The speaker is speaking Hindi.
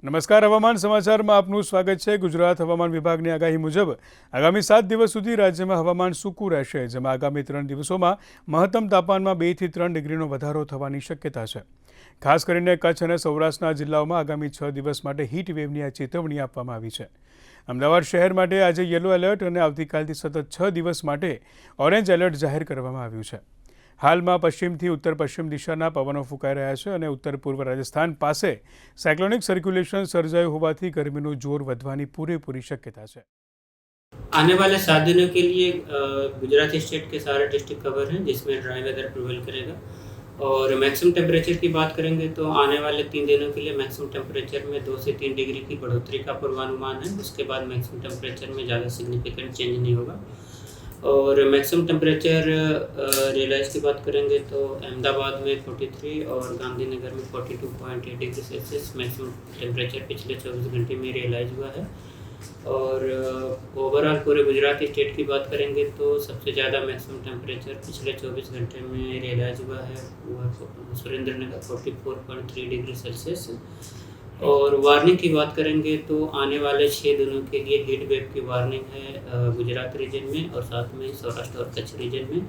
નમસ્કાર. હવામાન સમાચારમાં આપનું સ્વાગત છે. ગુજરાત હવામાન વિભાગની આગાહી મુજબ આગામી 7 દિવસ સુધી રાજ્યમાં હવામાન સૂકું રહેશે, જેમાં આગામી 3 દિવસોમાં મહત્તમ તાપમાનમાં 2 થી 3 ડિગ્રીનો વધારો થવાની શક્યતા છે. ખાસ કરીને કચ્છ અને સૌરાષ્ટ્રના જિલ્લાઓમાં આગામી 6 દિવસ માટે હીટ વેવની આ ચેતવણી આપવામાં આવી છે. અમદાવાદ શહેર માટે આજે યલો એલર્ટ અને આવતીકાલથી સતત 6 દિવસ માટે ઓરેન્જ એલર્ટ જાહેર કરવામાં આવ્યું છે. હાલમાં પશ્ચિમથી ઉત્તર પશ્ચિમ દિશાના પવનો ફૂંકાઈ રહ્યા છે અને ઉત્તર પૂર્વ રાજસ્થાન પાસે સાયક્લોનિક સર્ક્યુલેશન સર્જાયું હોવાથી ગરમીનું જોર વધવાની પૂરેપૂરી શક્યતા છે. आने वाले 7 दिनों के लिए गुजरात स्टेट के सारे डिस्ट्रिक्ट कवर हैं, जिसमें ड्राई वेदर प्रिवेल करेगा। और मैक्सिमम टेम्परेचर की बात करेंगे तो आने वाले 3 दिनों के लिए मैक्सिमम टेम्परेचर में 2 से 3 डिग्री की बढ़ोतरी का पूर्वानुमान है। उसके बाद मैक्सिमम टेम्परेचर में ज़्यादा सिग्निफिकेंट चेंज नहीं होगा। और मैक्सिमम टेम्परेचर रियलाइज की बात करेंगे तो अहमदाबाद में 43 और गांधीनगर में 42.8 डिग्री सेल्सियस मैक्सिमम टेम्परेचर पिछले 24 घंटे में रियलाइज हुआ है। और ओवरऑल पूरे गुजरात स्टेट की बात करेंगे तो सबसे ज़्यादा मैक्सिमम टेम्परेचर पिछले 24 घंटे में रियलाइज हुआ है वो सुरेंद्रनगर 44.3 डिग्री सेल्सियस। और वार्निंग की बात करेंगे तो आने वाले 6 दिनों के लिए हीट वेव की वार्निंग है गुजरात रीजन में और साथ में सौराष्ट्र और कच्छ रीजन में।